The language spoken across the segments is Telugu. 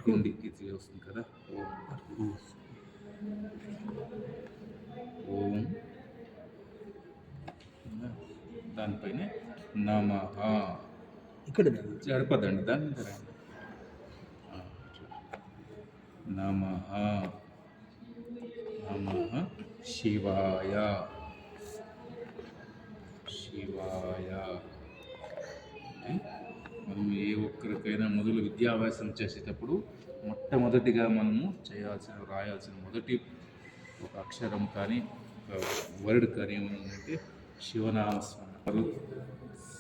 కింది ఇది వస్తుంది కదా. ఓం దానిపైన నమః ఇక్కడ జరపదండి, దాన్ని నమః నమః శివాయ శివాయ. మనం ఏ ఒక్కరికైనా మొదలు విద్యాభ్యాసం చేసేటప్పుడు మొట్టమొదటిగా మనము రాయాల్సిన మొదటి ఒక అక్షరం కానీ ఒక వర్డ్ కానీ ఏమంటే శివనామస్మరణ.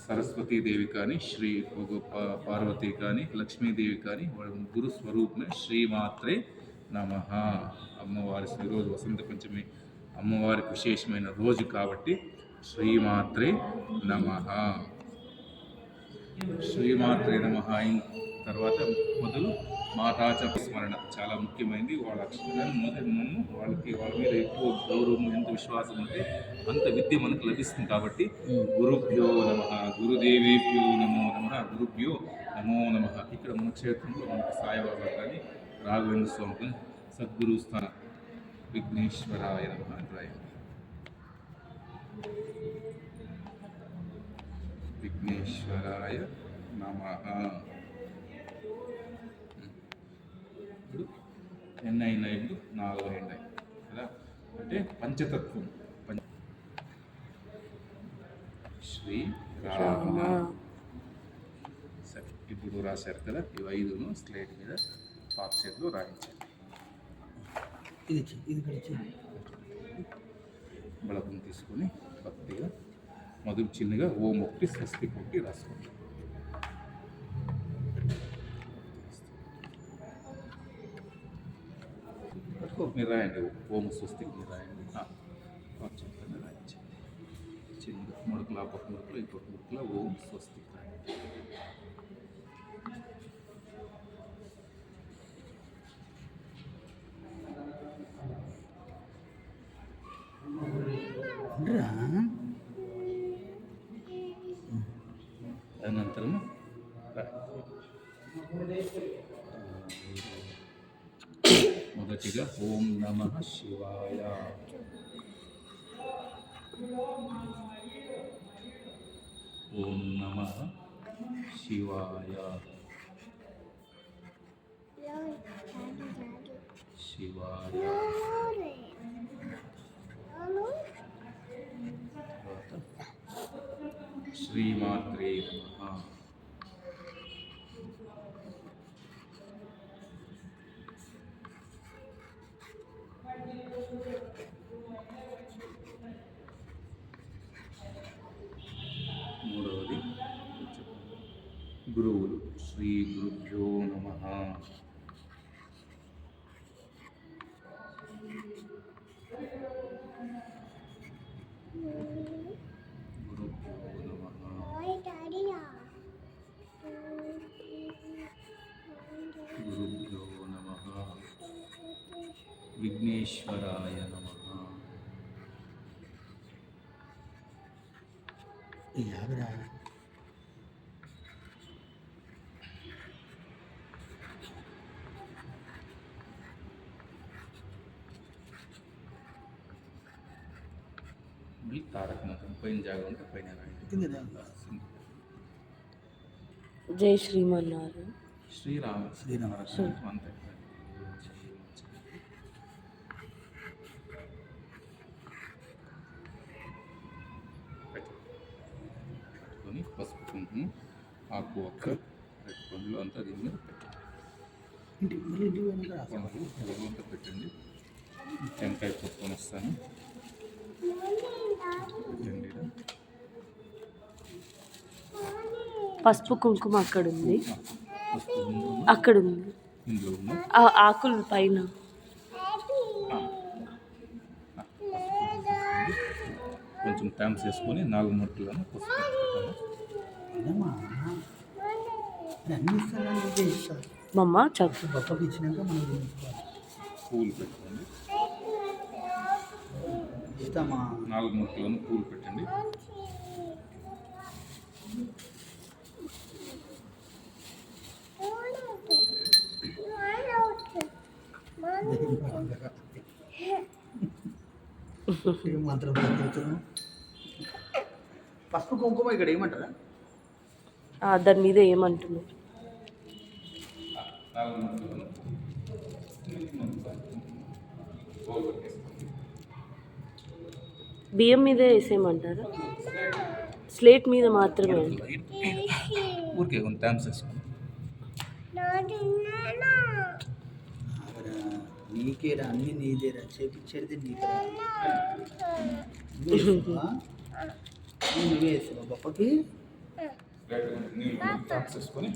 సరస్వతీదేవి కానీ శ్రీ పార్వతి కానీ లక్ష్మీదేవి కానీ వాళ్ళ ముగ్గురు స్వరూపమే శ్రీమాత్రే నమః. అమ్మవారి ఈరోజు వసంత పంచమి అమ్మవారికి విశేషమైన రోజు కాబట్టి శ్రీమాత్రే నమః. శ్రీమాత్రే నమః అయిన తర్వాత మొదలు మాతాచ స్మరణ చాలా ముఖ్యమైనది. వాళ్ళ అక్షరాన్ని మొదటి వాళ్ళ మీద ఎక్కువ గౌరవం, ఎంత విశ్వాసం ఉంటే అంత విద్య మనకు లభిస్తుంది. కాబట్టి గురుభ్యో నమః, గురుదేవేభ్యో నమో నమః, గురుభ్యో నమో నమః. ఇక్కడ మన క్షేత్రంలో మనకు సాయిబాబా కానీ రాఘవేంద్ర స్వామి కానీ సద్గురు స్థాన విఘ్నేశ్వరాయ నమః అంటారు. విఘ్నేశ్వరాయ నమః. ఇప్పుడు ఎన్ని అయినాయి? ఇప్పుడు 4 అయినాయి కదా. అంటే పంచతత్వం శ్రీ రామ. సరే, ఇప్పుడు రాశారు కదా, ఈ 5ను స్లేట్ మీద పాప్ చేతిలో రాయించారు. బలపం తీసుకొని భక్తిగా మొదలు చిన్నగా ఓం ఒకటి స్వస్తి కొట్టి రాసుకోండి. మీరు రాయండి, ఓం స్వస్తి మీరు రాయండి. చెప్తాను రాయించండి. చిన్నగా ముడుకులు, ఆ పక్క ముడుకులు, ఈ పక్క ముడుకుల ఓం స్వస్తి రాయండి. అనంతరం మొదటిగా ఓం నమః శివాయ. ఓం నమః శివాయ శివాయ. శ్రీమాత్రే నమః. మూడవది గురువులు. శ్రీ గురుభ్యో నమః. గురుభ్యో నమః. విఘ్నేశ్వరాయ నమః. తారక మంత్రం పైన జాగా ఉంటే పైన రాయండి. జై శ్రీమన్నారాయణ. శ్రీరామ శ్రీరామ అంతే. పెట్టుకొని పసుపు కుంకుమ ఆకు ఒక్క రెడ్ పండ్లు అంతా దీని మీద పెట్టండి. అంతా పెట్టండి. టెంకాయ పట్టుకొని వస్తాను. పసుపు కుంకుమ అక్కడ ఉంది, అక్కడ ఉంది, ఆ ఆకుల పైన. కొంచెం ట్యాంప్స్ వేసుకొని 4 మొట్టులను పసుపు మమ్మ చదువు పూలు పెట్టుకోండి. 4 మొట్టులను పూలు పెట్టండి. మంత్రం పసుపు కుంకుమ ఇక్కడ ఏమంటారా? దాని మీద ఏమంటున్నారు? బియ్యం మీద వేసేయమంటారా? స్లేట్ మీద మాత్రమే అంట. ఊరికే కొంత థ్యాంక్స్ వేసుకోండి. నీకేరా అన్ని నీదేరా చేపించేది నీకేరా. నువ్వే వేసావా గొప్పకి? థ్యాంక్స్ వేసుకొని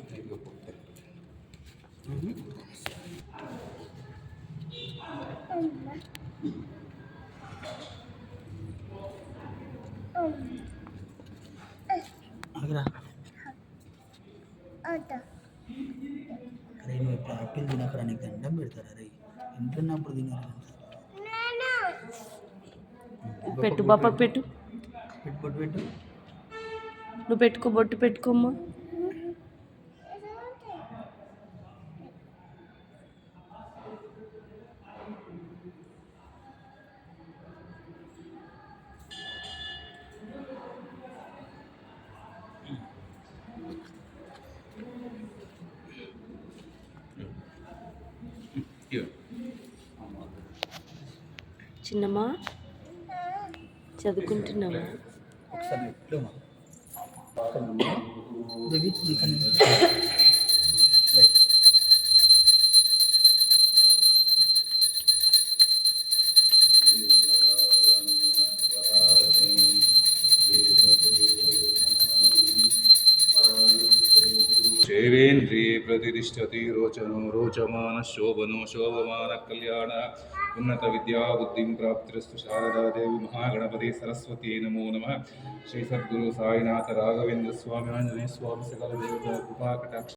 ఆగరా. అరే నువ్వు ఇప్పుడు ఆపిల్ తినకరా, నీకు దండం పెడతారా? అరే ఇంటున్నప్పుడు తినాలి. పెట్టు బాపకు పెట్టు. పెట్టు పెట్టు. నువ్వు పెట్టుకో, బొట్టు పెట్టుకోమ్మా. చిన్నమ్మా చదువుకుంటున్నావా? ఒకసారి ఎట్లు రైట్. శైవేంద్రియే ప్రతిష్టతి రోచనో రోచమాన శోభనో శోభమాన కళ్యాణ ఉన్నత విద్యా బుద్ధిం ప్రాప్తిరస్తు శారదాదేవి మహాగణపతి సరస్వతి నమో నమః. శ్రీ సద్గురు సాయినాథ రాఘవేంద్ర స్వామి ఆంజనేయ స్వామి సకల దేవత కృపా కటాక్ష